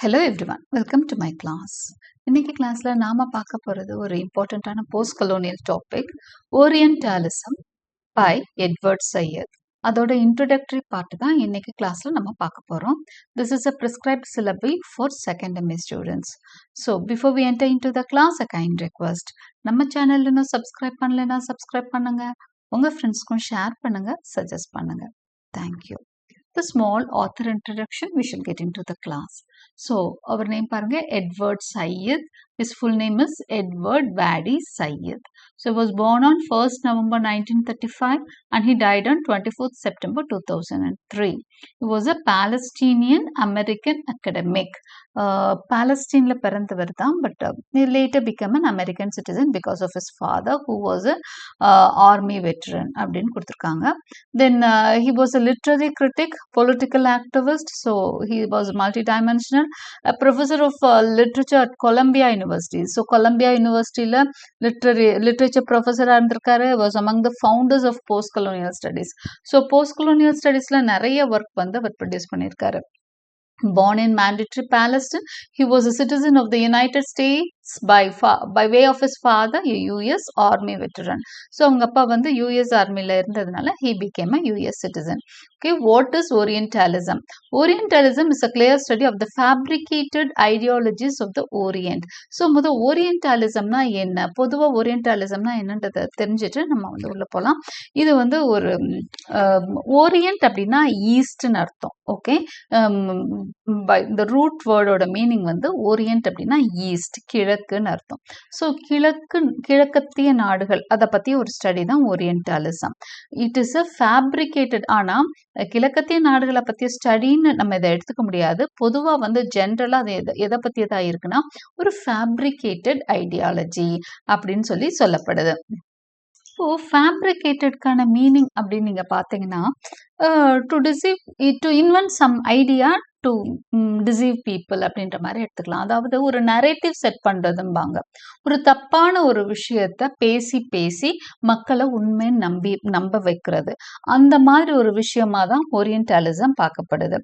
Hello everyone, welcome to my class. இன்னைக்கு கிளாஸ்ல நாம பார்க்க போறது ஒரு இம்பார்ட்டன்டான post colonial topic orientalism by Edward Said. அதோட இன்ட்ரோடக்டரி பார்ட் தான் இன்னைக்கு கிளாஸ்ல நம்ம பார்க்க போறோம். This is a prescribed syllabus for second MA students. So before we enter into the class, a kind request. நம்ம சேனல்ல இன்னும் சப்ஸ்கிரைப் பண்ணலைன்னா சப்ஸ்கிரைப் பண்ணுங்க. உங்க ஃப்ரெண்ட்ஸ்க்கும் ஷேர் பண்ணுங்க, சஜஸ்ட் பண்ணுங்க. Thank you. The small author introduction, we shall get into the class. So, our name paranga Edward Sayyid. His full name is Edward Wadi Sayyid. So, he was born on 1st November 1935 and he died on 24th September 2003. He was a Palestinian American academic. Palestine la பிறந்தவர் தான், but he later became an American citizen because of his father who was a army veteran அப்படின்னு கொடுத்திருக்காங்க. Then he was a literary critic, political activist, so he was multidimensional, a professor of literature at Columbia University. So Columbia University la literature professor இருந்திருக்காரு. Was among the founders of post-colonial studies. So post-colonial studies la நிறைய work வந்து அவர் produce பண்ணியிருக்காரு. Born in Mandatory Palestine, he was a citizen of the United States by way of his father, a US Army veteran. So, அவங்க அப்பா வந்து US ஆர்மில இருந்ததுனால he became a US citizen. Okay, what is Orientalism? Orientalism is a clear study of the fabricated ideologies of the Orient. So, முதல் Orientalismனா என்ன? பொதுவா Orientalismனா என்னன்றதை தெரிஞ்சுட்டு நம்ம வந்து உள்ள போலாம். இது வந்து ஒரு ஓரியன்ட் அப்படின்னா ஈஸ்ட்னு அர்த்தம். ஓகே, இந்த ரூட் வேர்டோட மீனிங் வந்து ஓரியன்ட் அப்படின்னா ஈஸ்ட், கிழக்குன்னு அர்த்தம். ஸோ கிழக்கத்திய நாடுகள் அதை பற்றி ஒரு ஸ்டடி தான் orientalism. It is a fabricated. ஆனால் கிழக்கத்திய நாடுகளை பற்றிய ஸ்டடின்னு நம்ம இதை எடுத்துக்க முடியாது. பொதுவாக வந்து ஜென்ரலாக அது எதை பற்றியதாக இருக்குன்னா ஒரு ஃபேப்ரிகேட்டட் ஐடியாலஜி அப்படின்னு சொல்லப்படுது. ஸோ ஃபேப்ரிகேட்டட்கான மீனிங் அப்படின்னு நீங்கள் பார்த்தீங்கன்னா to invent some idea to deceive people அப்படின்ற மாதிரி எடுத்துக்கலாம். அதாவது ஒரு நரேட்டிவ் செட் பண்ணுறதும்பாங்க. ஒரு தப்பான ஒரு விஷயத்த பேசி மக்களை உண்மையை நம்ப வைக்கிறது. அந்த மாதிரி ஒரு விஷயமா தான் ஓரியன்டலிசம் பார்க்கப்படுது.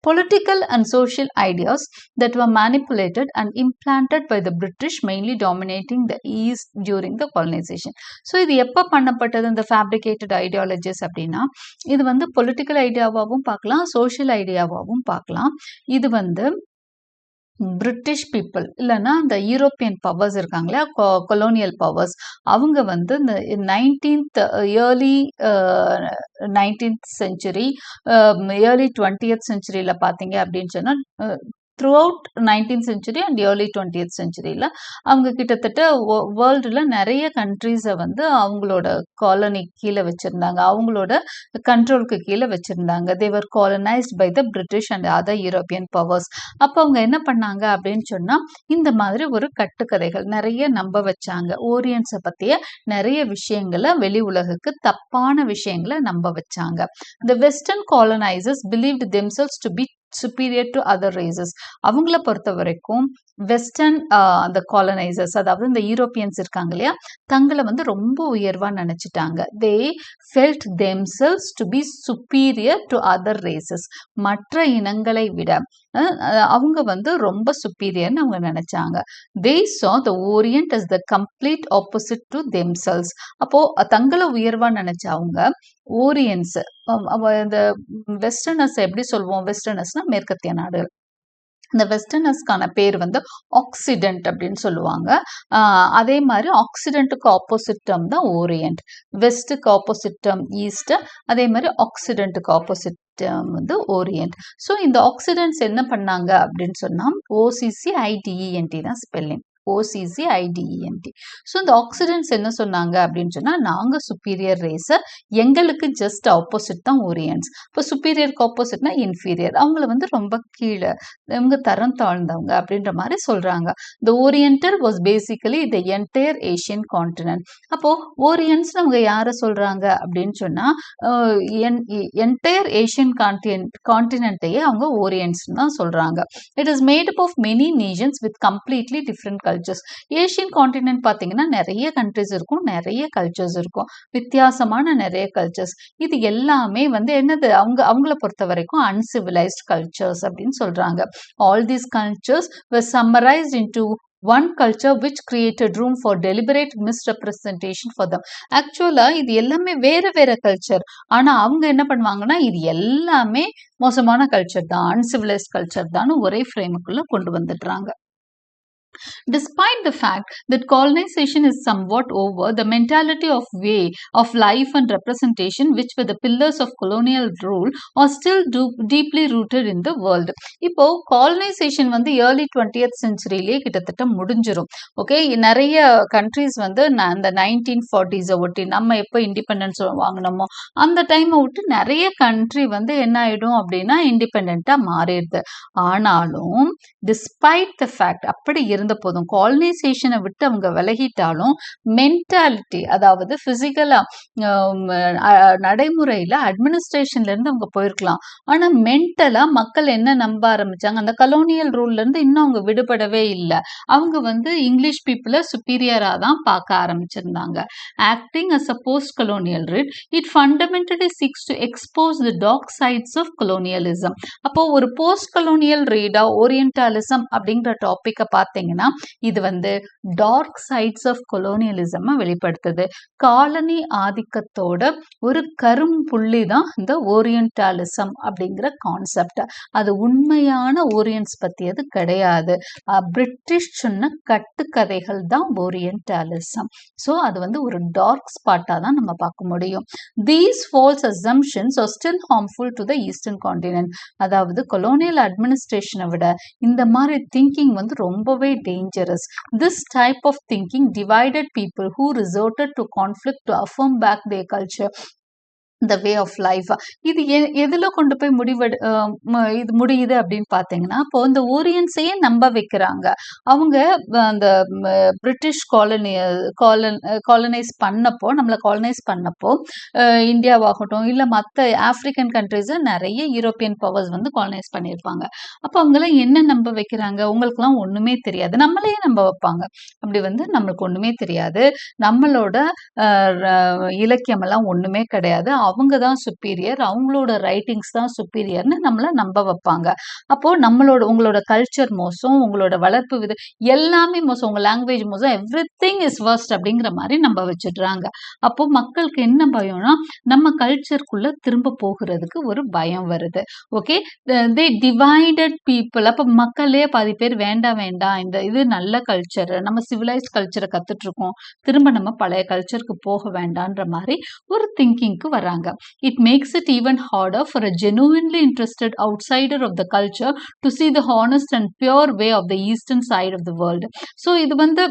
Political and social ideas that were manipulated and implanted by the British, mainly dominating the East during the colonization. So, இது எப்போ பண்ணப்பட்டது இந்த fabricated ideologies அப்படின்னா இது வந்து பொலிட்டிக்கல் ஐடியாவாகவும் பார்க்கலாம், சோஷியல் ஐடியாவாகவும் பார்க்கலாம். இது வந்து பிரிட்டிஷ் பீப்புள் இல்லைன்னா இந்த யூரோப்பியன் பவர்ஸ் இருக்காங்களே கொலோனியல் பவர்ஸ், அவங்க வந்து இந்த early 19th century early 20th செஞ்சுரியில் பார்த்தீங்க அப்படின்னு சொன்னால் through out 19th century and early 20th செஞ்சுரியில் அவங்க கிட்டத்தட்ட வேர்ல்டில் நிறைய கண்ட்ரீஸை வந்து அவங்களோட காலனி கீழே வச்சுருந்தாங்க, அவங்களோட கண்ட்ரோலுக்கு கீழே வச்சுருந்தாங்க. They were colonised by the British and other European powers. அப்போ அவங்க என்ன பண்ணாங்க அப்படின்னு சொன்னால் இந்த மாதிரி ஒரு கட்டுக்கதைகள் நிறைய நம்ப வச்சாங்க. ஓரியன்ஸை பற்றிய நிறைய விஷயங்களை வெளி உலகுக்கு தப்பான விஷயங்களை நம்ப வச்சாங்க. The Western colonizers believed themselves to be superior to other races. அவங்கள பொறுத்த வரைக்கும் வெஸ்டர்ன் அந்த காலனைசர்ஸ், அதாவது இந்த யூரோப்பியன்ஸ் இருக்காங்க இல்லையா, தங்களை வந்து ரொம்ப உயர்வா நினைச்சிட்டாங்க. They felt themselves to be superior to other races. மற்ற இனங்களை விட அவங்க வந்து ரொம்ப சுப்பீரியர்னு அவங்க நினைச்சாங்க. தே saw the Orient as the complete opposite to themselves. அப்போ தங்களை உயர்வா நினைச்ச அவங்க ஓரியன்ஸ், இந்த வெஸ்டர்னர்ஸ் எப்படி சொல்லுவோம், வெஸ்டர்னர்ஸ்னா மேற்கத்திய நாடுகள். இந்த வெஸ்டர்னர்ஸ்க்கான பேர் வந்து ஆக்சிடென்ட் அப்படின்னு சொல்லுவாங்க. அதே மாதிரி ஆக்சிடென்ட்டுக்கு ஆப்போசிட் டேர்ம் தான் ஓரியன்ட். வெஸ்ட்டுக்கு ஆப்போசிட் டேர்ம் ஈஸ்ட், அதே மாதிரி ஆக்சிடென்ட்டுக்கு ஆப்போசிட் டேர்ம் வந்து ஓரியன்ட். ஸோ இந்த ஆக்சிடென்ட்ஸ் என்ன பண்ணாங்க அப்படின்னு சொன்னால் OCCIDENT தான் ஸ்பெல்லிங், OCCIDENT. ஸோ இந்த ஆக்சிடென்ட்ஸ் என்ன சொன்னாங்க அப்படின்னு சொன்னால் நாங்கள் சுப்பீரியர் ரேஸை, எங்களுக்கு ஜஸ்ட் ஆப்போசிட் தான் ஓரியன்ஸ். இப்போ சுப்பீரியருக்கு ஆப்போசிட்னா இன்ஃபீரியர், அவங்கள வந்து ரொம்ப கீழே, இவங்க தரம் தாழ்ந்தவங்க அப்படின்ற மாதிரி சொல்கிறாங்க. The oriental was basically the entire Asian continent. அப்போது ஓரியன்ஸ் அவங்க யாரை சொல்கிறாங்க அப்படின்னு சொன்னால் என்டையர் ஏஷியன் கான்டினென்ட்டையே அவங்க ஓரியன்ஸ் தான் சொல்கிறாங்க. It is made up of many nations with completely different cultures. Asian continent பார்த்தீங்கன்னா நிறைய கண்ட்ரிஸ் இருக்கும், நிறைய கல்ச்சர்ஸ் இருக்கும், வித்தியாசமான நிறைய கல்ச்சர்ஸ். இது எல்லாமே வந்து என்னது அவங்கள பொறுத்த வரைக்கும் அன்சிவிலைஸ்ட் கல்ச்சர்ஸ் அப்படின்னு சொல்றாங்க. All these cultures were summarized into one culture which created room for deliberate misrepresentation for them. ஆக்சுவலா இது எல்லாமே வேற வேற கல்ச்சர். ஆனா அவங்க என்ன பண்ணுவாங்கன்னா இது எல்லாமே மோசமான கல்ச்சர் தான், அன்சிவிலைஸ்ட் கல்ச்சர் தான் ஒரே ஃப்ரேமுக்குள்ள கொண்டு வந்துடுறாங்க. Despite the fact that colonization is somewhat over, the mentality of way of life and representation, which were the pillars of colonial rule, are still deeply rooted in the world. இப்போ colonization வந்து early 20th centuryலயே கிட்டத்தட்ட முடிஞ்சிரும். Okay, நிறைய countries வந்து அந்த 1940s ஒட்டி நம்ம எப்போ இண்டிபெண்டன்ஸ் வாங்கினோமோ அந்த டைமை விட்டு நிறைய கண்ட்ரி வந்து என்ன ஆயிடும் அப்படின்னா இண்டிபெண்டா மாறிடுது. ஆனாலும் டிஸ்பைட் த ஃபேக்ட் அப்படி இருந்த போதும் காலனைசேஷனை விட்டு அவங்க விலகிட்டாலும் மென்டாலிட்டி, அதாவது பிசிக்கலா நடைமுறையில அட்மினிஸ்ட்ரேஷன்ல இருந்து அவங்க போயிருக்கலாம். ஆனா மென்டலா மக்கள் என்ன நம்ப ஆரம்பிச்சாங்க, அந்த கலோனியல் ரூல்ல இருந்து இன்னும் அவங்க விடுபடவே இல்லை. அவங்க வந்து இங்கிலீஷ் பீப்புளை சுப்பீரியரா தான் பார்க்க ஆரம்பிச்சிருந்தாங்க. Acting as a post colonial read, it fundamentally seeks to expose the dark sides of colonialism. அப்போ ஒரு போஸ்ட் கலோனியல் ரீடா ஓரியன்டலிசம் அப்படிங்கிற டாபிக்கை பார்த்தீங்கன்னா இது வந்து டார்க் சைட்ஸ் ஆஃப் கொலோனியலிசம் வெளிப்படுத்துது. காலனி ஆதிக்கத்தோட ஒரு கரும்புள்ளி தான் இந்த ஓரியன்டலிசம் அப்படிங்கிற கான்செப்ட். அது உண்மையான ஓரியன்ஸ் பத்தியது கிடையாது. பிரிட்டிஷ் சொன்ன கட்டுக்கதைகள் தான் ஓரியன்டலிசம். ஸோ அது வந்து ஒரு டார்க் ஸ்பாட்டா தான் நம்ம பார்க்க முடியும். These false assumptions are still harmful to the eastern continent. அதாவது கொலோனியல் அட்மினிஸ்ட்ரேஷனை விட இந்த மாதிரி திங்கிங் வந்து ரொம்பவே dangerous. This type of thinking divided people who resorted to conflict to affirm back their culture, the way of life. இது எதுல கொண்டு போய் இது முடியுது அப்படின்னு பார்த்தீங்கன்னா, இப்போ இந்த ஓரியன்ஸையே நம்ப வைக்கிறாங்க. அவங்க அந்த பிரிட்டிஷ் காலனைஸ் பண்ணப்போ, நம்மளை காலனைஸ் பண்ணப்போ இந்தியாவாகட்டும் இல்லை மற்ற ஆப்பிரிக்கன் கண்ட்ரிஸை நிறைய யூரோப்பியன் பவர்ஸ் வந்து காலனைஸ் பண்ணியிருப்பாங்க. அப்போ அவங்களாம் என்ன நம்ப வைக்கிறாங்க, உங்களுக்குலாம் ஒன்றுமே தெரியாது, நம்மளையே நம்ப வைப்பாங்க. அப்படி வந்து நம்மளுக்கு ஒன்றுமே தெரியாது, நம்மளோட இலக்கியமெல்லாம் ஒன்றுமே கிடையாது, அவங்க தான் சுப்பீரியர், அவங்களோட ரைட்டிங்ஸ் தான் சுப்பீரியர்னு நம்மளை நம்ப வைப்பாங்க. அப்போ உங்களோட கல்ச்சர் மோசம், உங்களோட வளர்ப்பு விதம் எல்லாமே மோசம், உங்க லாங்குவேஜ் மோசம், எவ்ரிதிங் இஸ் வர்ஸ்ட் அப்படிங்கிற மாதிரி நம்ப வச்சிடுறாங்க. அப்போ மக்களுக்கு என்ன பயம்னா நம்ம கல்ச்சருக்குள்ள திரும்ப போகிறதுக்கு ஒரு பயம் வருது. ஓகே, தே டிவைடட் பீப்புள். அப்போ மக்களே பாதி பேர் வேண்டாம் இது நல்ல கல்ச்சர், நம்ம சிவிலைஸ்ட் கல்ச்சரை கத்துட்டு இருக்கோம், திரும்ப நம்ம பழைய கல்ச்சருக்கு போக வேண்டான்ற மாதிரி ஒரு திங்கிங்க்கு வராங்க. It makes it even harder for a genuinely interested outsider of the culture to see the honest and pure way of the eastern side of the world. So இது வந்து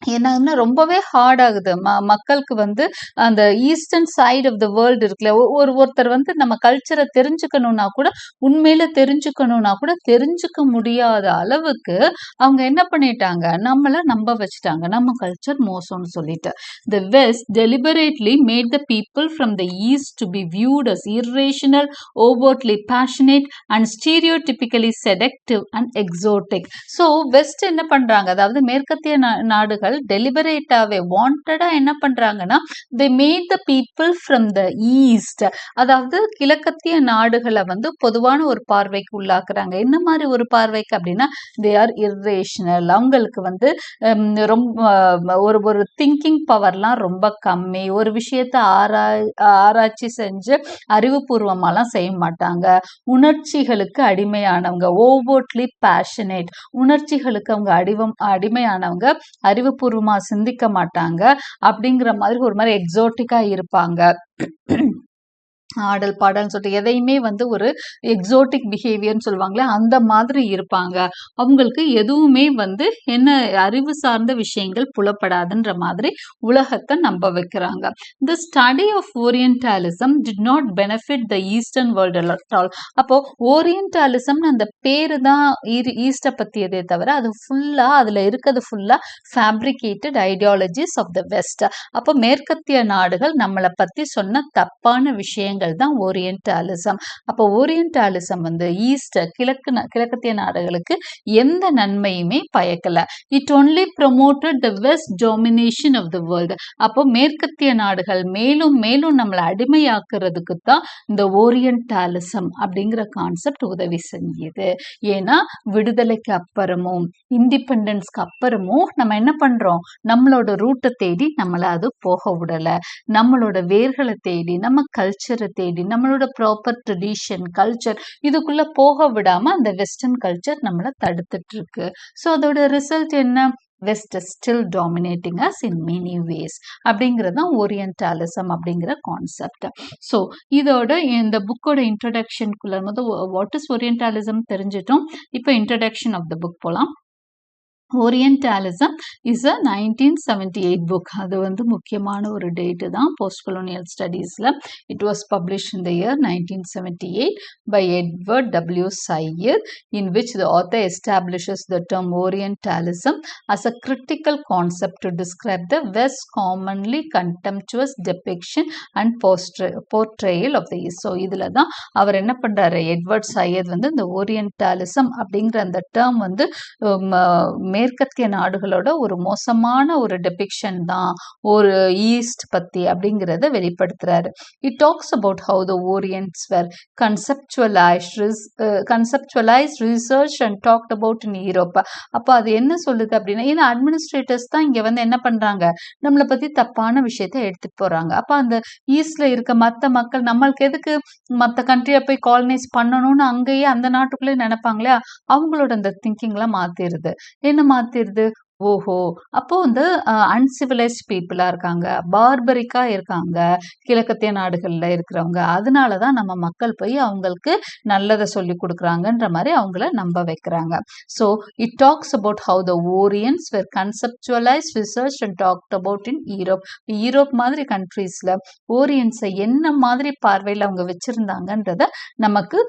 என்னன்னா ரொம்பவே ஹார்ட் ஆகுது மக்களுக்கு வந்து அந்த eastern side of the world இருக்குல்ல, ஒருத்தர் வந்து நம்ம கல்ச்சரை தெரிஞ்சுக்கணும்னா கூட, உண்மையில தெரிஞ்சுக்கணும்னா கூட தெரிஞ்சுக்க முடியாத அளவுக்கு அவங்க என்ன பண்ணிட்டாங்க, நம்மளை நம்ப வச்சுட்டாங்க நம்ம கல்ச்சர் மோசம்னு சொல்லிட்டு. The west deliberately made the people from the east to be viewed as irrational, overtly passionate and stereotypically seductive and exotic. So west என்ன பண்றாங்க, அதாவது மேற்கத்திய நாடுகள் டெலிபரேட்டாவே வாண்டடா என்ன பண்றாங்கன்னா, they made the people from the east, அதாவது கிழக்கத்திய நாடுகளை வந்து பொதுவான ஒரு பார்வைக்கு உள்ளாக்குறாங்க. என்ன மாதிரி ஒரு பார்வைக்கு அப்படின்னா, they are irrational, அவங்களுக்கு வந்து ரொம்ப ஒரு திங்கிங் பவர்லாம் ரொம்ப கம்மி, ஒரு விஷயத்த ஆராய்ச்சி செஞ்சு அறிவுபூர்வமாலாம் செய்ய மாட்டாங்க, உணர்ச்சிகளுக்கு அடிமையானவங்க, ஓவர்ட்லி பேஷனேட், உணர்ச்சிகளுக்கு அவங்க அடிமையானவங்க, அறிவுபூர்வமா சிந்திக்க மாட்டாங்க, அப்படிங்கிற மாதிரி ஒரு மாதிரி எக்ஸோட்டிக்கா இருப்பாங்க. ஆடல் பாடல்னு சொல்லிட்டு எதையுமே வந்து ஒரு எக்ஸோட்டிக் பிஹேவியர்னு சொல்லுவாங்களே அந்த மாதிரி இருப்பாங்க. அவங்களுக்கு எதுவுமே வந்து என்ன அறிவு சார்ந்த விஷயங்கள் புலப்படாதுன்ற மாதிரி உலகத்தை நம்ப வைக்கிறாங்க. The study of Orientalism did not benefit the Eastern world at all. அப்போ ஓரியன்டலிசம் அந்த பேரு தான் ஈஸ்டை பத்தியதே தவிர அது ஃபுல்லா அதுல இருக்கிறது ஃபுல்லா fabricated ideologies of the west. அப்போ மேற்கத்திய நாடுகள் நம்மளை பத்தி சொன்ன தப்பான விஷயங்கள் விஷயங்கள் தான் ஓரியன்டாலிசம். அப்போ ஓரியன்டாலிசம் வந்து கிழக்கத்திய நாடுகளுக்கு எந்த நன்மையுமே பயக்கல. It only promoted the west domination of the world. அப்போ மேற்கத்திய நாடுகள் மேலும் மேலும் நம்மளை அடிமையாக்குறதுக்கு தான் இந்த ஓரியன்டாலிசம் அப்படிங்கிற கான்செப்ட் உதவி செஞ்சது. ஏன்னா விடுதலைக்கு அப்புறமும் இண்டிபெண்டன்ஸ்க்கு அப்புறமும் நம்ம என்ன பண்றோம், நம்மளோட ரூட்டை தேடி நம்மளை அது போக விடல. நம்மளோட வேர்களை தேடி, நம்ம கல்ச்சரை தேடி, நம்மளோட ப்ராப்பர் ட்ரெடிஷன் கல்ச்சர் இதுக்குள்ள போக விடாம அந்த வெஸ்டர்ன் கல்ச்சர் நம்மளை தடுத்துட்டு இருக்கு. ஸோ அதோட ரிசல்ட் என்ன, west is still dominating as in many ways அப்படிங்கிறது தான் ஓரியன்டாலிசம் அப்படிங்கிற கான்செப்ட். ஸோ இதோட இந்த புக்கோட இன்ட்ரடக்ஷனுக்குள்ள வாட் இஸ் ஓரியன்டாலிசம் தெரிஞ்சிட்டோம். இப்போ இன்ட்ரடக்ஷன் ஆஃப் த புக் போகலாம். Orientalism is a 1978 book. அது வந்து முக்கியமான ஒரு டேட்டு தான் போஸ்ட் கொலோனியல் ஸ்டடீஸில். It was publish in the year 1978 by Edward W. Sayyid, in which the author establishes the term Orientalism as a critical concept to describe the West's commonly contemptuous depiction and portrayal of the East. So இதில் தான் அவர் என்ன பண்ணுறாரு, Edward Syed வந்து இந்த ஓரியன்டாலிசம் அப்படிங்கிற அந்த term வந்து மேற்கத்திய நாடுகளோட ஒரு மோசமான ஒரு டெபிக்ஷன் தான் ஒரு ஈஸ்ட் பத்தி அப்படிங்கிறத வெளிப்படுத்துறாரு. It talks about how the orients were conceptualised research and talked about in Europe. அப்போ அது என்ன சொல்லுது அப்படின்னா, ஏன்னா அட்மினிஸ்ட்ரேட்டர்ஸ் தான் இங்க வந்து என்ன பண்றாங்க, நம்மளை பத்தி தப்பான விஷயத்த எடுத்துட்டு போறாங்க. அப்ப அந்த ஈஸ்ட்ல இருக்க மற்ற மக்கள் நம்மளுக்கு எதுக்கு மற்ற கண்ட்ரியை போய் காலனைஸ் பண்ணணும்னு அங்கேயே அந்த நாட்டுக்குள்ளே நினைப்பாங்களே, அவங்களோட அந்த திங்கிங்லாம் மாத்திருது. என்ன மாத்திருது, ஓஹோ அப்போ வந்து அன்சிவிலைஸ்ட் பீப்புளா இருக்காங்க, பார்பரிக்கா இருக்காங்க கிழக்கத்திய நாடுகள்ல இருக்கிறவங்க, அதனாலதான் நம்ம மக்கள் போய் அவங்களுக்கு நல்லதை சொல்லி கொடுக்குறாங்கன்ற மாதிரி அவங்கள நம்ப வைக்கிறாங்க. So it talks about how the orients were conceptualised research and talked about in Europe மாதிரி கண்ட்ரீஸ்ல ஓரியன்ஸை என்ன மாதிரி பார்வையில் அவங்க வச்சிருந்தாங்கன்றத நமக்கு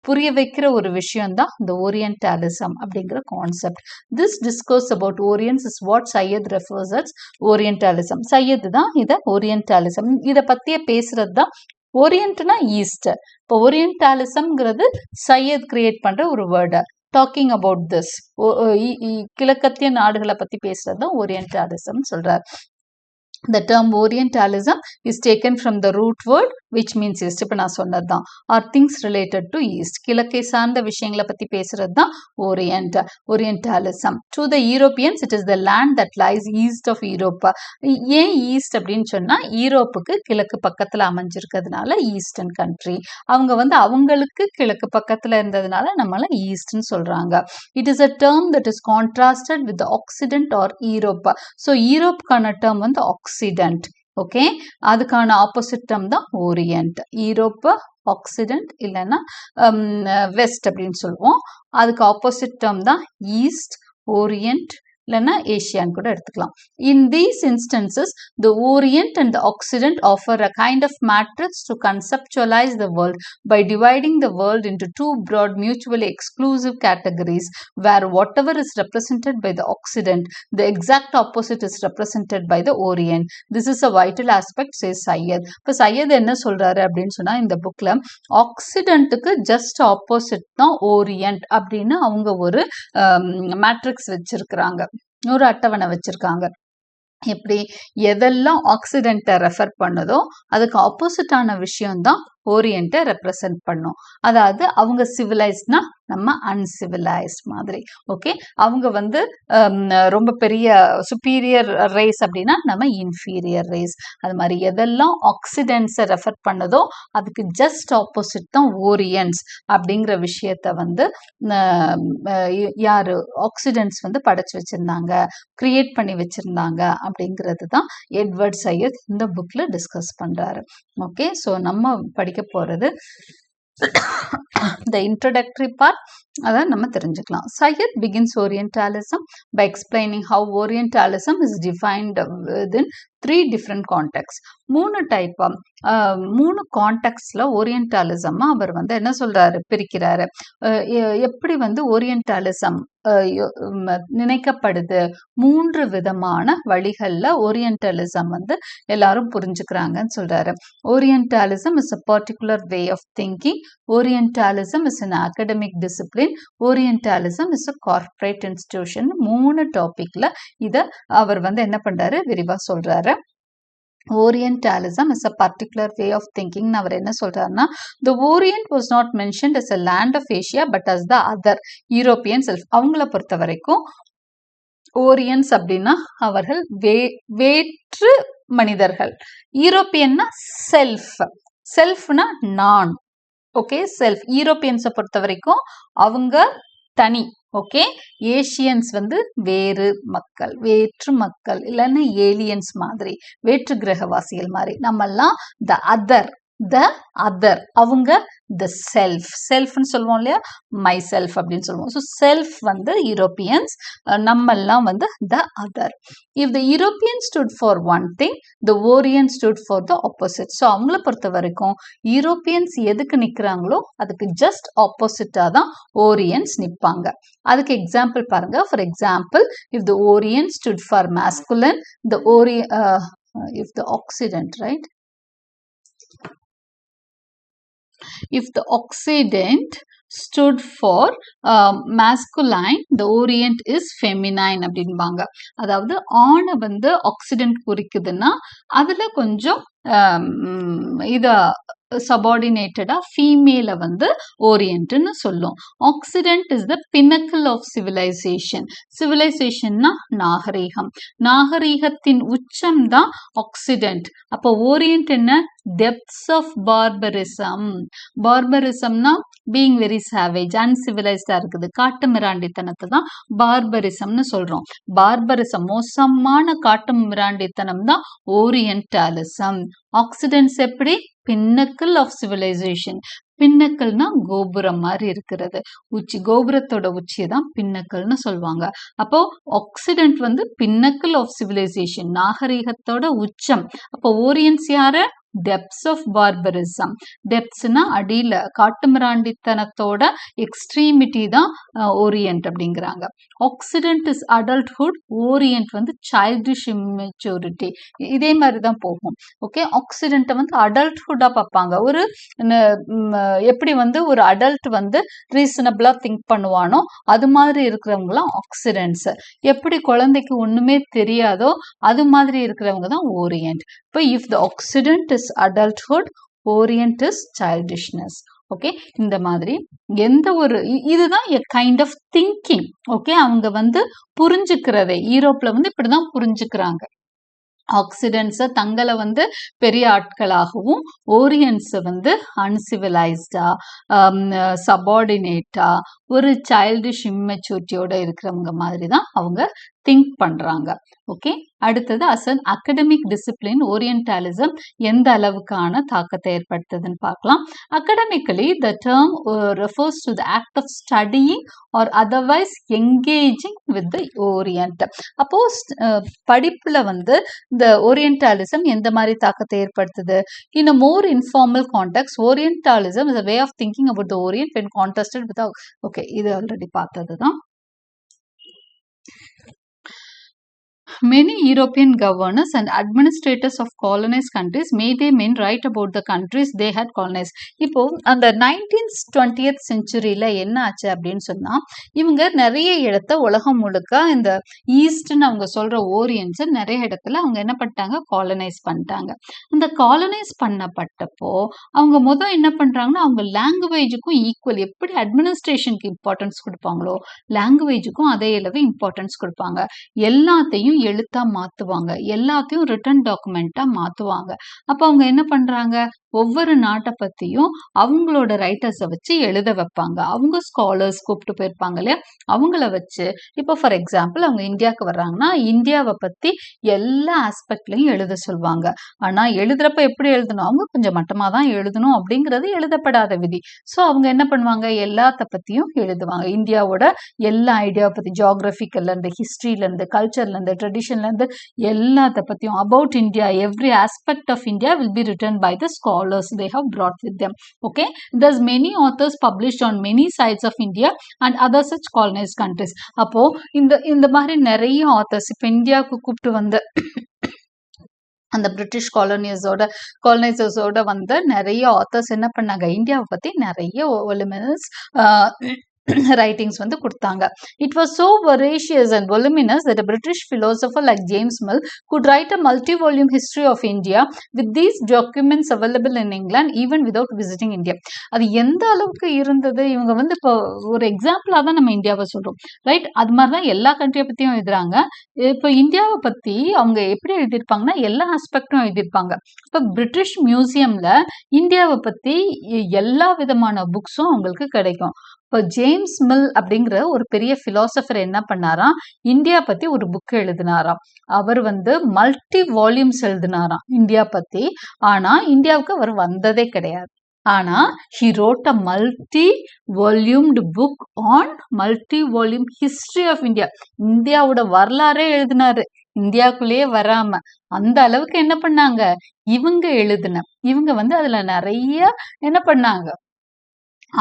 புரிய வைக்கிற ஒரு விஷயம் தான் இந்த ஓரியன்டாலிசம் அப்படிங்கிற concept. This discourse about Orion's is what Sayyid refers as Orientalism. Sayyid தான் இத Orientalism இத பத்தியே பேசுறது தான். ஓரியன்ட்னா ஈஸ்ட். இப்போ ஓரியன்டாலிசம்ங்கிறது சையத் கிரியேட் பண்ற ஒரு வேர்டு. டாக்கிங் அபவுட் திஸ் கிழக்கத்திய நாடுகளை பத்தி பேசுறது தான் ஓரியன்டாலிசம் சொல்றார். The term Orientalism is taken from the root word which means east. இப்போ நான் சொன்னது தான், are things related to east. கிழக்கை சார்ந்த விஷயங்களை பத்தி பேசுறது தான் Orientalism. To the Europeans it is the land that lies east of Europe. ஏன் ஈஸ்ட் அப்படின்னு சொன்னா, யூரோப்புக்கு கிழக்கு பக்கத்துல அமைஞ்சிருக்கிறதுனால ஈஸ்டர்ன் கண்ட்ரி. அவங்க வந்து அவங்களுக்கு கிழக்கு பக்கத்துல இருந்ததுனால நம்மள ஈஸ்ட்னு சொல்றாங்க. It is a term that is contrasted with the Occident or Europe. So யூரோப்புக்கான term வந்து Occident. ஓகே, அதுக்கான ஆப்போசிட் டேர்ம் தான் ஓரியன்ட். யூரோப்பு ஆக்சிடென்ட் இல்லைன்னா வெஸ்ட் அப்படின்னு சொல்லுவோம். அதுக்கு ஆப்போசிட் டேர்ம் தான் ஈஸ்ட், ஓரியன்ட் இல்லைன்னா ஏஷியான்னு கூட எடுத்துக்கலாம். In these instances the orient and the occident offer a kind of matrix to conceptualise the world by dividing the world into two broad mutually exclusive categories where whatever is represented by the Occident, the exact opposite is represented by the Orient. This is a vital aspect, says Sayyid. இப்போ சையத் என்ன சொல்றாரு அப்படின்னு சொன்னா, இந்த புக்ல ஆக்சிடென்ட்டுக்கு just opposite தான் orient அப்படின்னு அவங்க ஒரு மேட்ரிக்ஸ் வச்சிருக்கிறாங்க, ஒரு அட்டவணை வச்சிருக்காங்க. எப்படி எதெல்லாம் ஆக்சிடென்ட்டை ரெஃபர் பண்ணுதோ அதுக்கு ஆப்போசிட்டான விஷயம் தான் ஓரியன்ட்டை ரெப்ரசன்ட் பண்ணும். அதாவது அவங்க சிவிலைஸ்ட்னா நம்ம அன்சிவிலைஸ்ட் மாதிரி. ஓகே, அவங்க வந்து ரொம்ப பெரிய சுப்பீரியர் ரேஸ் அப்படின்னா நம்ம இன்ஃபீரியர் ரேஸ். அது மாதிரி எதெல்லாம் ஆக்சிடென்ட்ஸை ரெஃபர் பண்ணுதோ அதுக்கு ஜஸ்ட் ஆப்போசிட் தான் ஓரியன்ஸ் அப்படிங்கிற விஷயத்த வந்து யாரு ஆக்சிடென்ட்ஸ் வந்து படைச்சு வச்சிருந்தாங்க, கிரியேட் பண்ணி வச்சிருந்தாங்க அப்படிங்கிறது தான் எட்வர்ட் சையத் இந்த புக்ல டிஸ்கஸ் பண்றாரு. ஓகே, ஸோ நம்ம படிக்க போறது the introductory part. அதான் நம்ம தெரிஞ்சுக்கலாம். Sayyid begins Orientalism by explaining how Orientalism is defined within 3 different contexts. 3 type 3 கான்டெக்ட்ல orientalism அவர் வந்து என்ன சொல்றாரு, பிரிக்கிறாரு. எப்படி வந்து ஓரியன்டலிசம் நினைக்கப்படுது, 3 விதமான வழிகள்ல ஓரியன்டலிசம் வந்து எல்லாரும் புரிஞ்சுக்கிறாங்கன்னு சொல்றாரு. Orientalism is a particular way of thinking. Orientalism is an academic discipline. Orientalism is a corporate institution. 3 டாபிக்ல இத அவர் வந்து என்ன பண்றாரு, விரிவா சொல்றாரு. Orientalism is a particular way of thinking. அவர் என்ன சொல்றாருன்னா, the Orient was not mentioned as a land of Asia but as the other European self. அவங்கள பொறுத்த வரைக்கும் ஓரியன்ஸ் அப்படின்னா அவர்கள் வேற்று மனிதர்கள், யூரோப்பியன்னா செல்ஃப், செல்ஃப்னா நான், ஓகே, செல்ஃப். யூரோப்பியன்ஸை பொறுத்த வரைக்கும் அவங்க தனி, ஓகே. ஏஷியன்ஸ் வந்து வேறு மக்கள், வேற்று மக்கள், இல்லைன்னா ஏலியன்ஸ் மாதிரி, வேற்று கிரகவாசிகள் மாதிரி. நம்மெல்லாம் த அதர், அவங்க த செல்ஃப், செல்ஃப்னு சொல்லுவோம் இல்லையா, மை செல்ஃப் அப்படின்னு சொல்லுவோம். ஸோ செல்ஃப் வந்து யூரோப்பியன்ஸ், நம்மெல்லாம் வந்து the other. If the European stood for one thing, the orient stood for the opposite. So அவங்கள பொறுத்த வரைக்கும் யூரோப்பியன்ஸ் எதுக்கு நிற்கிறாங்களோ அதுக்கு ஜஸ்ட் ஆப்போசிட்டாக தான் ஓரியன்ஸ் நிற்பாங்க. அதுக்கு எக்ஸாம்பிள் பாருங்க. For example, if the orient stood for masculine, the if the occident, right, if the Occident stood for masculine, the Orient is feminine அப்படின்பாங்க. அதாவது ஆணை வந்து ஆக்சிடென்ட் குறிக்குதுன்னா அதுல கொஞ்சம் இத சபார்டினேட்டடா ஃபீமேல வந்து ஓரியன்ட்னு சொல்லும். Occident is the pinnacle of civilisation. சிவிலைசேஷன்னா நாகரீகம், நாகரீகத்தின் உச்சம் தான் ஆக்சிடென்ட். அப்போ ஓரியன்ட் என்ன, டெப்த்ஸ் ஆஃப் பார்பரிசம். பார்பரிசம்னா பீயிங் வெரி சாவேஜ், அன்சிவிலைஸ்டா இருக்குது, காட்டு மிராண்டித்தனத்தை தான் பார்பரிசம்னு சொல்றோம். பார்பரிசம் மோசமான காட்டு மிராண்டித்தனம் தான் ஓரியன்டலிசம். ஆக்சிடென்ட்ஸ் எப்படி, பின்னக்கிள் ஆஃப் சிவிலைசேஷன். பின்னக்கல்னா கோபுரம் மாதிரி இருக்கிறது, உச்சி, கோபுரத்தோட உச்சியை தான் பின்னக்கல்னு சொல்லுவாங்க. அப்போ ஆக்சிடென்ட் வந்து பின்னக்கிள் ஆஃப் சிவிலைசேஷன், நாகரீகத்தோட உச்சம். அப்போ ஓரியன்ஸ் யாரு, டெப்த்ஸ் ஆஃப் பார்பரிசம். டெப்த்ஸ்னா அடியில, காட்டுமிராண்டித்தனத்தோட எக்ஸ்ட்ரீமிட்டி தான் ஓரியன்ட் அப்படிங்கிறாங்க. ஆக்சிடென்ட் இஸ் அடல்ட்ஹுட், ஓரியன்ட் வந்து சைல்டிஷ் இம்மெச்சூரிட்டி. இதே மாதிரி தான் போகும், ஓகே. ஆக்சிடென்ட்டை வந்து அடல்ட்ஹுட்டா பார்ப்பாங்க. ஒரு எப்படி வந்து ஒரு அடல்ட் வந்து ரீசனபிளா திங்க் பண்ணுவானோ அது மாதிரி இருக்கிறவங்களாம் ஆக்சிடென்ட்ஸ். எப்படி குழந்தைக்கு ஒண்ணுமே தெரியாதோ அது மாதிரி இருக்கிறவங்க தான் ஓரியன்ட். இப்போ if the occident is adulthood, orient is childishness. Okay, இந்த மாதிரி எந்த ஒரு இதுதான் a kind of thinking. Okay, அவங்க வந்து புரிஞ்சுக்கிறதே யூரோப்ல வந்து இப்படிதான் புரிஞ்சுக்கிறாங்க. ஆக்சிடென்ட்ஸை தங்களை வந்து பெரிய ஆட்களாகவும், ஓரியன்ஸை வந்து அன்சிவிலைஸ்டா, சபார்டினேட்டா, ஒரு சைல்டிஷ் இம்மெச்சூரிட்டியோட இருக்கிறவங்க மாதிரி தான் அவங்க திங்க் பண்றாங்க. ஓகே, அடுத்தது as an academic discipline orientalism எந்த அளவுக்கான தாக்கத்தை ஏற்படுத்துதுன்னு பார்க்கலாம். Academically the term refers to the act of studying or otherwise engaging with the orient. அப்போ படிப்புல வந்து இந்த ஓரியன்டலிசம் எந்த மாதிரி தாக்கத்தை ஏற்படுத்துது? In a more informal context, Orientalism is a way of thinking about the Orient when contrasted with the, okay, இது already பார்த்தது தான். Many European governors and administrators of colonized countries made their men write about the countries they had colonized. இப்போ அந்த 19th 20th centuryல என்ன ஆச்சு அப்படின்னு சொன்னா, இவங்க நிறைய இடத்த உலகம் முழுக்க இந்த ஈஸ்ட்னு அவங்க சொல்ற ஓரியன்ஸ் நிறைய இடத்துல அவங்க என்ன பண்ணிட்டாங்க, காலனைஸ் பண்ணிட்டாங்க. அந்த காலனைஸ் பண்ணப்பட்டப்போ அவங்க என்ன பண்றாங்கன்னா, அவங்க லாங்குவேஜுக்கும் ஈக்குவல், எப்படி அட்மினிஸ்ட்ரேஷனுக்கு இம்பார்ட்டன்ஸ் கொடுப்பாங்களோ லாங்குவேஜுக்கும் அதே அளவு இம்பார்ட்டன்ஸ் கொடுப்பாங்க. எல்லாத்தையும் எழுத்தா மாத்துவாங்க, எல்லாத்தையும் ரிட்டன் டாக்குமெண்டா மாத்துவாங்க. அப்ப அவங்க என்ன பண்றாங்க, ஒவ்வொரு நாட்டை பத்தியும் அவங்களோட ரைட்டர்ஸை வச்சு எழுத வைப்பாங்க. அவங்க ஸ்காலர்ஸ் கூப்பிட்டு போயிருப்பாங்க இல்லையா, அவங்கள வச்சு இப்போ ஃபார் எக்ஸாம்பிள் அவங்க இந்தியாவுக்கு வர்றாங்கன்னா இந்தியாவை பத்தி எல்லா ஆஸ்பெக்ட்லையும் எழுத சொல்லுவாங்க. ஆனா எழுதுறப்ப எப்படி எழுதணும், அவங்க கொஞ்சம் மட்டமா தான் எழுதணும் அப்படிங்கிறது எழுதப்படாத விதி. ஸோ அவங்க என்ன பண்ணுவாங்க, எல்லாத்த பத்தியும் எழுதுவாங்க. இந்தியாவோட எல்லா ஐடியாவை பத்தி, ஜியாகிரபிக்கல்ல இருந்து, ஹிஸ்டரியில இருந்து, கல்ச்சர்ல இருந்து, ட்ரெடிஷன்ல இருந்து, எல்லாத்த பத்தியும் about India, every aspect of India will be written by the scholars they have brought with them. Okay, there's many authors published on many sides of India and other such colonized countries. அப்போ இந்த மாதிரி நிறைய authors இப்போ இந்தியாவுக்கு கூப்பிட்டு வந்து அந்த British காலனைசர்ஸோட வந்து நிறைய ஆத்தர்ஸ் என்ன பண்ணாங்க, இந்தியாவை பத்தி நிறைய voluminous writings வந்து கொடுத்தாங்க. It was so voracious and voluminous that a British philosopher like James Mill could write a multi-volume history of India with these documents available in England even without visiting India. அது எந்த அளவுக்கு இருந்தது, இவங்க வந்து இப்போ ஒரு எக்ஸாம்பிளாக தான் நம்ம இந்தியாவை சொல்றோம், ரைட்? அது மாதிரி தான் எல்லா கண்ட்ரியை பற்றியும் எழுதுறாங்க. இப்போ இந்தியாவை பற்றி அவங்க எப்படி எழுதியிருப்பாங்கன்னா எல்லா ஆஸ்பெக்டும் எழுதியிருப்பாங்க. இப்போ பிரிட்டிஷ் மியூசியமில் இந்தியாவை பற்றி எல்லா விதமான புக்ஸும் அவங்களுக்கு கிடைக்கும். இப்போ ஜேம்ஸ் மில் அப்படிங்கிற ஒரு பெரிய பிலாசபர் என்ன பண்ணாராம், இந்தியா பத்தி ஒரு புக் எழுதினாராம். அவர் வந்து மல்டி வால்யூம்ஸ் எழுதினாராம் இந்தியா பத்தி. ஆனா இந்தியாவுக்கு அவர் வந்ததே கிடையாது. ஆனா he wrote a multi-volumed book on multi-volume history of India. இந்தியாவோட வரலாறே எழுதினாரு இந்தியாவுக்குள்ளேயே வராம. அந்த அளவுக்கு என்ன பண்ணாங்க இவங்க வந்து அதுல நிறைய என்ன பண்ணாங்க,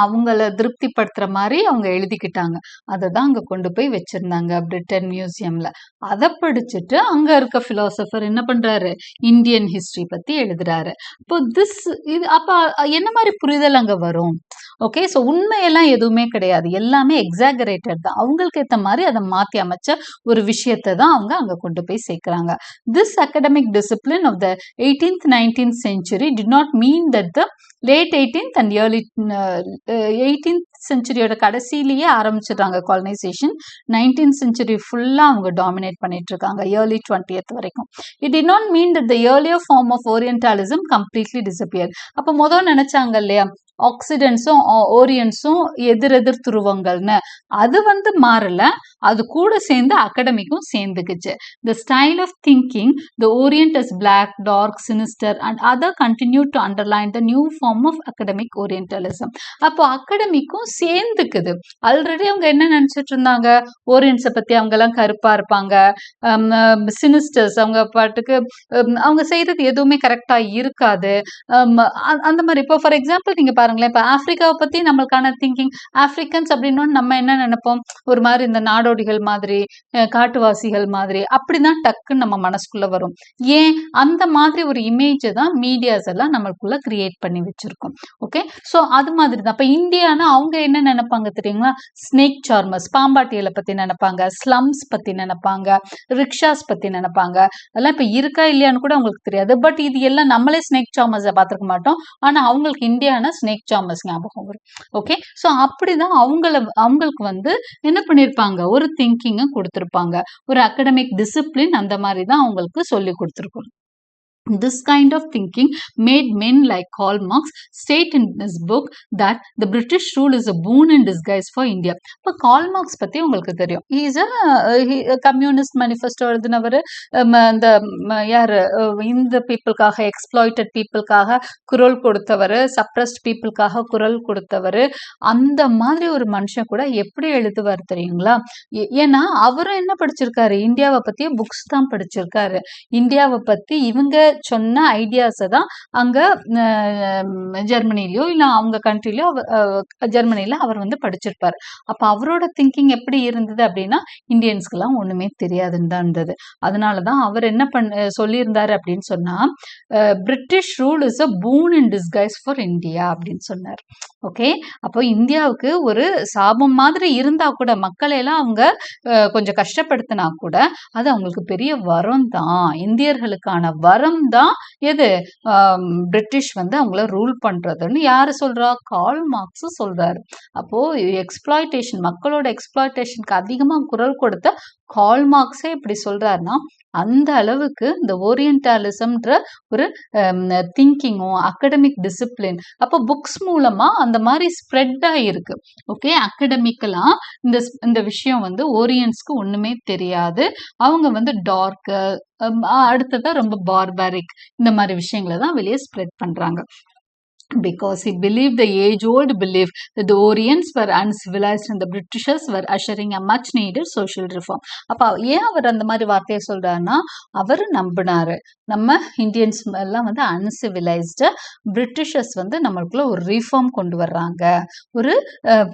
அவங்கள திருப்திப்படுத்துற மாதிரி அவங்க எழுதிக்கிட்டாங்க. அதை தான் அங்க கொண்டு போய் வச்சிருந்தாங்க பிரிட்டன் மியூசியம்ல. அதை படிச்சுட்டு அங்க இருக்க பிலாசபர் என்ன பண்றாரு, இந்தியன் ஹிஸ்டரி பத்தி எழுதுறாரு. இப்போ இது அப்ப என்ன மாதிரி புரிதல் அங்க வரும்? ஓகே, ஸோ உண்மையெல்லாம் எதுவுமே கிடையாது, எல்லாமே எக்ஸாகரேட்டட் தான். அவங்களுக்கு ஏற்ற மாதிரி அதை மாற்றி அமைச்ச ஒரு விஷயத்தை தான் அவங்க அங்கே கொண்டு போய் சேர்க்குறாங்க. This academic discipline of the 18th 19th century did not mean that the late 18th and early 18th செஞ்சுரியோட கடைசியிலேயே ஆரம்பிச்சிடுறாங்க காலனைசேஷன். 19th century ஃபுல்லாக அவங்க டாமினேட் பண்ணிட்டு இருக்காங்க, early 20th வரைக்கும். It did not mean that the earlier form of Orientalism completely disappeared. அப்போ முதல் நினைச்சாங்க இல்லையா, ஆக்சிடென்ட்ஸும் ஓரியன்ஸும் எதிரெதிர் துருவங்கள்னு, அது வந்து மாறல, அது கூட சேர்ந்து அகடமிக்கும் சேர்ந்துக்குச்சு. The style of thinking, the Orient as black, dark, sinister and other continued to underline the new form of academic Orientalism. அப்போ அகடமிக்கும் சேர்ந்துக்குது. ஆல்ரெடி அவங்க என்ன நினைச்சிட்டு இருந்தாங்க, ஓரியன்ஸை பத்தி அவங்க எல்லாம் கருப்பா இருப்பாங்க, சினிஸ்டர்ஸ் அவங்க பாட்டுக்கு அவங்க செய்யறது எதுவுமே கரெக்டா இருக்காது, அந்த மாதிரி. இப்போ ஃபார் எக்ஸாம்பிள் நீங்க பாருங்களேன், இப்போ ஆப்பிரிக்காவை பத்தி நம்மளுக்கான திங்கிங், ஆப்பிரிக்கன்ஸ் அப்படின்னு நம்ம என்ன நினைப்போம், ஒரு மாதிரி இந்த நாடோடிகள் மாதிரி, காட்டுவாசிகள் மாதிரி, அப்படிதான் டக்குன்னு நம்ம மனசுக்குள்ள வரும். ஏன் அந்த மாதிரி ஒரு இமேஜை தான் மீடியாஸ் எல்லாம் நம்மளுக்குள்ள கிரியேட் பண்ணி வச்சிருக்கோம். ஓகே, ஸோ அது மாதிரி தான். இப்போ இந்தியானா அவங்க என்ன நினைப்பாங்க தெரியுங்களா, ஸ்னேக் சார்மர்ஸ், பாம்பாட்டியலை பத்தி நினைப்பாங்க, ஸ்லம்ஸ் பத்தி நினைப்பாங்க, ரிக்ஷாஸ் பத்தி நினைப்பாங்க. அதெல்லாம் இப்போ இருக்கா இல்லையான்னு கூட அவங்களுக்கு தெரியாது. பட் இது எல்லாம் நம்மளே ஸ்னேக் சார்மர்ஸை பார்த்துருக்க மாட்டோம், ஆனா அவங்களுக்கு இந்தியானா ஸ்னேக் சார்மர்ஸ் ஞாபகம் வரும். ஓகே, ஸோ அப்படிதான் அவங்களுக்கு வந்து என்ன பண்ணிருப்பாங்க, ஒரு திங்கிங்கை கொடுத்துருப்பாங்க, ஒரு அகடமிக் டிசிப்ளின் அந்த மாதிரி தான் அவங்களுக்கு சொல்லி கொடுத்துருக்கோம். This kind of thinking made men like Karl Marx state in his book that the British rule is a boon in disguise for India. இப்போ கால் மார்க்ஸ் பத்தி உங்களுக்கு தெரியும், he is a communist manifesto எழுதினவர். இந்த யாரு, இந்த பீப்புளுக்காக, exploited பீப்புளுக்காக குரல் கொடுத்தவர், சப்ரஸ்ட் பீப்புளுக்காக குரல் கொடுத்தவர். அந்த மாதிரி ஒரு மனுஷன் கூட எப்படி எழுதுவார் தெரியுங்களா? ஏன்னா அவரும் என்ன படிச்சிருக்காரு, இந்தியாவை பத்திய புக்ஸ் தான் படிச்சிருக்காரு. இந்தியாவை பத்தி இவங்க சொன்ன ஐடியாஸை தான் அங்க ஜெர்மனிலயோ இல்ல அவங்க கண்ட்ரிலயோ, ஜெர்மனில அவர் வந்து படிச்சிருப்பாரு. அப்ப அவரோட திங்கிங் எப்படி இருந்தது அப்படின்னா, இந்தியன்ஸ்க்கெல்லாம் ஒண்ணுமே தெரியாதுன்னு தான் இருந்தது. அதனாலதான் அவர் என்ன சொல்லியிருந்தாரு அப்படின்னு சொன்னா, British rule is a boon in disguise for India அப்படின்னு சொன்னார். ஓகே, அப்போ இந்தியாவுக்கு ஒரு சாபம் மாதிரி இருந்தா கூட, மக்களை எல்லாம் அவங்க கொஞ்சம் கஷ்டப்படுத்தினா கூட, அது அவங்களுக்கு பெரிய வரம் தான், இந்தியர்களுக்கான வரம் தான் எது, பிரிட்டிஷ் வந்து அவங்கள ரூல் பண்றதுன்னு யாரு சொல்றா, கால் மார்க்ஸ் சொல்றாரு. அப்போ எக்ஸ்ப்ளாய்டேஷன், மக்களோட எக்ஸ்ப்ளாய்டேஷனுக்கு அதிகமா குரல் கொடுத்த கால் மார்க்ஸே இப்படி சொல்றாருன்னா, அந்த அளவுக்கு இந்த ஓரியன்டாலிசம்ன்ற ஒரு திங்கிங்கும் அகடமிக் டிசிப்ளின் அப்போ புக்ஸ் மூலமா அந்த மாதிரி ஸ்ப்ரெட் ஆகிருக்கு. ஓகே, அகடமிக்கலா இந்த விஷயம் வந்து ஓரியன்ஸ்க்கு ஒண்ணுமே தெரியாது. அவங்க வந்து டார்க்கு, அடுத்ததா ரொம்ப பார்பாரிக் இந்த மாதிரி விஷயங்களை தான் வெளியே ஸ்ப்ரெட் பண்றாங்க. Because he believed the age-old belief that the Orients were uncivilized and the Britishers were ushering a much-needed social reform. அப்போ ஏன் அவர் அந்த மாதிரி வார்த்தையை சொல்றாருன்னா, அவர் நம்பினாரு நம்ம இந்தியன்ஸ் எல்லாம் வந்து அன்சிவிலைஸ்டு, பிரிட்டிஷர்ஸ் வந்து நம்மளுக்குள்ள ஒரு ரீஃபார்ம் கொண்டு வர்றாங்க, ஒரு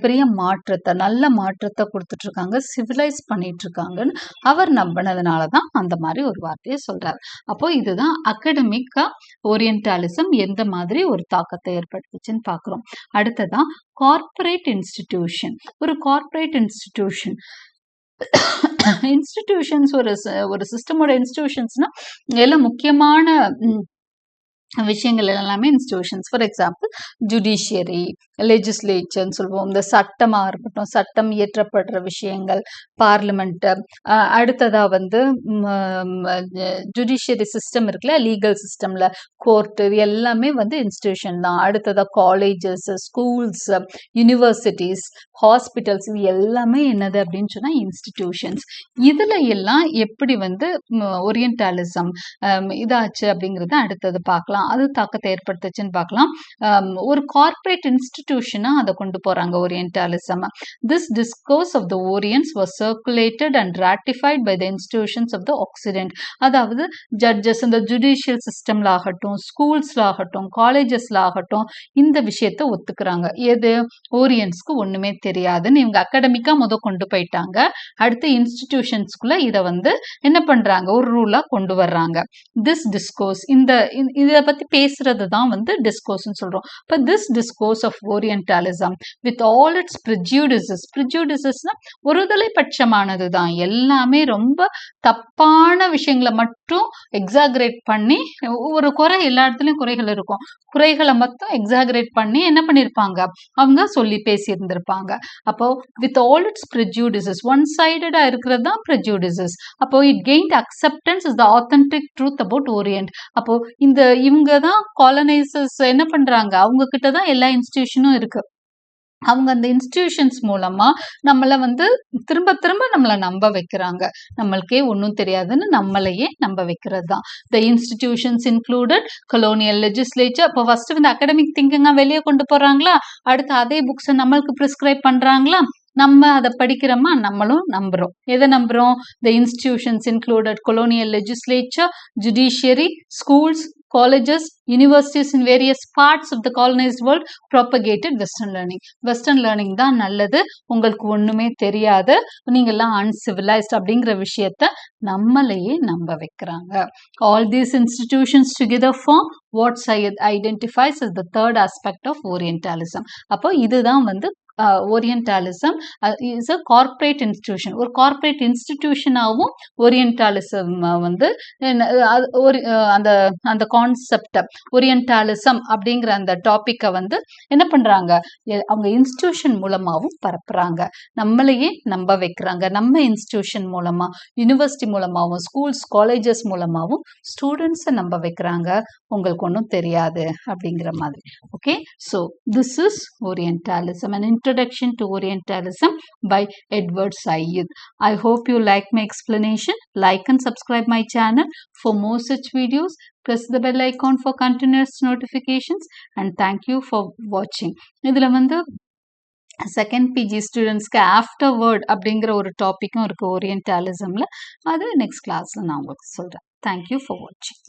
பெரிய மாற்றத்தை, நல்ல மாற்றத்தை கொடுத்துட்டு இருக்காங்க, சிவிலைஸ் பண்ணிட்டு இருக்காங்கன்னு அவர் நம்பினதுனால தான் அந்த மாதிரி ஒரு வார்த்தையை சொல்றாரு. அப்போ இதுதான் அகடமிக்கா ஓரியன்டாலிசம் எந்த மாதிரி ஒரு தாக்கத்தை ஏற்படுத்துச்சுன்னு பார்க்குறோம். அடுத்ததான் கார்ப்பரேட் இன்ஸ்டிடியூஷன். ஒரு கார்ப்பரேட் இன்ஸ்டிடியூஷன்ஸ் ஒரு சிஸ்டமோட இன்ஸ்டிடியூஷன்ஸ்னா எல்லாம் முக்கியமான விஷயங்கள் எல்லாமே இன்ஸ்டிடியூஷன்ஸ். ஃபார் எக்ஸாம்பிள் ஜுடிஷியரி, லெஜிஸ்லேச்சர்னு சொல்லுவோம். இந்த சட்டமாக இருக்கட்டும், சட்டம் இயற்றப்படுற விஷயங்கள், பார்லிமெண்ட்டு, அடுத்ததாக வந்து ஜுடிஷியரி சிஸ்டம் இருக்குல்ல, லீகல் சிஸ்டமில் கோர்ட்டு, இது எல்லாமே வந்து இன்ஸ்டிடியூஷன் தான். அடுத்ததாக காலேஜஸ், ஸ்கூல்ஸ், யூனிவர்சிட்டிஸ், ஹாஸ்பிட்டல்ஸ், இது எல்லாமே என்னது அப்படின்னு சொன்னால் இன்ஸ்டிடியூஷன்ஸ். இதில் எல்லாம் எப்படி வந்து ஓரியன்டாலிசம் இதாச்சு அப்படிங்கிறத அடுத்தது பார்க்கலாம். அது தாக்கத்தை ஏற்படுத்துச்சுன்னு பார்க்கலாம். ஒரு கார்ப்பரேட் இன்ஸ்டிடியூஷனா அதை கொண்டு போறாங்க orientalism. This discourse of the orients was circulated and ratified by the institutions of the occident. அதாவது ஜட்ஜஸ், இந்த ஜுடிஷியல் சிஸ்டம்ல ஆகட்டும், ஸ்கூல்ஸ்ல ஆகட்டும், காலேஜஸ்ல ஆகட்டும், இந்த விஷயத்தை ஒத்துக்கிறாங்க. எது ஓரியன்ஸ்க்கு ஒண்ணுமே தெரியாதுன்னு இவங்க அகாடமிக்கா கொண்டு போயிட்டாங்க. அடுத்து இன்ஸ்டிடியூஷன்ஸ்குள்ள இதை வந்து என்ன பண்றாங்க, ஒரு ரூலா கொண்டு வர்றாங்க. திஸ் டிஸ்கோர்ஸ், இதை பத்தி பேசுறது தான் வந்து டிஸ்கோர்ஸ்னு சொல்றோம். இப்போ this discourse of orientalism with all its ப்ரிஜுடிசஸ்னா ஒருதலை பட்சமானது தான். எல்லாமே ரொம்ப தப்பான விஷயங்களை மட்டும் எக்ஸாகரேட் பண்ணி, ஒரு குறை எல்லா இடத்துலயும் குறைகள் இருக்கும், குறைகளை மட்டும் எக்ஸாகரேட் பண்ணி என்ன பண்ணிருப்பாங்க, அவங்க சொல்லி பேசி இருந்திருப்பாங்க. அப்போ with all its prejudices, one சைடடா இருக்கிறது தான் ப்ரிஜுடிசஸ். அப்போ it gained acceptance is the authentic truth about orient. அப்போ இவங்க தான் காலனைசர்ஸ் என்ன பண்றாங்க, அவங்க கிட்ட தான் எல்லா இன்ஸ்டிடியூஷனும் இருக்கு. அவங்க அந்த இன்ஸ்டிடியூஷன்ஸ் மூலமா நம்மளை வந்து திரும்ப திரும்ப நம்மளை நம்ப வைக்கிறாங்க. நம்மளுக்கே ஒன்றும் தெரியாதுன்னு நம்மளையே நம்ப வைக்கிறது தான். த இன்ஸ்டிடியூஷன்ஸ் இன்க்ளூடட் கொலோனியல் லெஜிஸ்லேச்சர். இப்போ ஃபர்ஸ்ட் வந்து அகடமிக் திங்கிங்கா வெளியே கொண்டு போறாங்களா, அடுத்து அதே புக்ஸை நம்மளுக்கு ப்ரிஸ்கிரைப் பண்றாங்களா, நம்ம அதை படிக்கிறோமா, நம்மளும் நம்புறோம். எதை நம்புறோம்? த institutions included colonial legislature, judiciary, schools, colleges, universities in various parts of the colonized world propagated Western learning. Western learning தான் நல்லது, உங்களுக்கு ஒண்ணுமே தெரியாது, நீங்கெல்லாம் uncivilized அப்படிங்கிற விஷயத்த நம்மளையே நம்ப வைக்கிறாங்க. All these institutions together form what Syed identifies as the third aspect of Orientalism. அப்போ இதுதான் வந்து ஓரியன்டாலிசம் இஸ் அ கார்ப்பரேட் இன்ஸ்டிடியூஷன். ஒரு கார்ப்பரேட் இன்ஸ்டிடியூஷனாகவும் ஓரியன்டாலிசம் வந்து அந்த கான்செப்ட் ஓரியன்டாலிசம் அப்படிங்கிற அந்த டாப்பிக்கை வந்து என்ன பண்றாங்க, அவங்க இன்ஸ்டிடியூஷன் மூலமாகவும் பரப்புறாங்க, நம்மளையே நம்ப வைக்கிறாங்க. நம்ம இன்ஸ்டிடியூஷன் மூலமா, யூனிவர்சிட்டி மூலமாகவும், ஸ்கூல்ஸ் காலேஜஸ் மூலமாகவும் ஸ்டூடெண்ட்ஸை நம்ப வைக்கிறாங்க, உங்களுக்கு ஒன்றும் தெரியாது அப்படிங்கிற மாதிரி. Okay, so this is orientalism, an introduction to Orientalism by Edward Said. I hope you like my explanation. Like and subscribe my channel for more such videos. Press the bell icon for continuous notifications and thank you for watching. இதில் வந்து second PG ஸ்டூடெண்ட்ஸ்க்கு ஆஃப்டர்வேர்ட் அப்படிங்கிற ஒரு டாப்பிக்கும் இருக்குது ஓரியன்டாலிசமில். அது next கிளாஸில் நான் உங்களுக்கு சொல்கிறேன். தேங்க்யூ ஃபார் வாட்சிங்.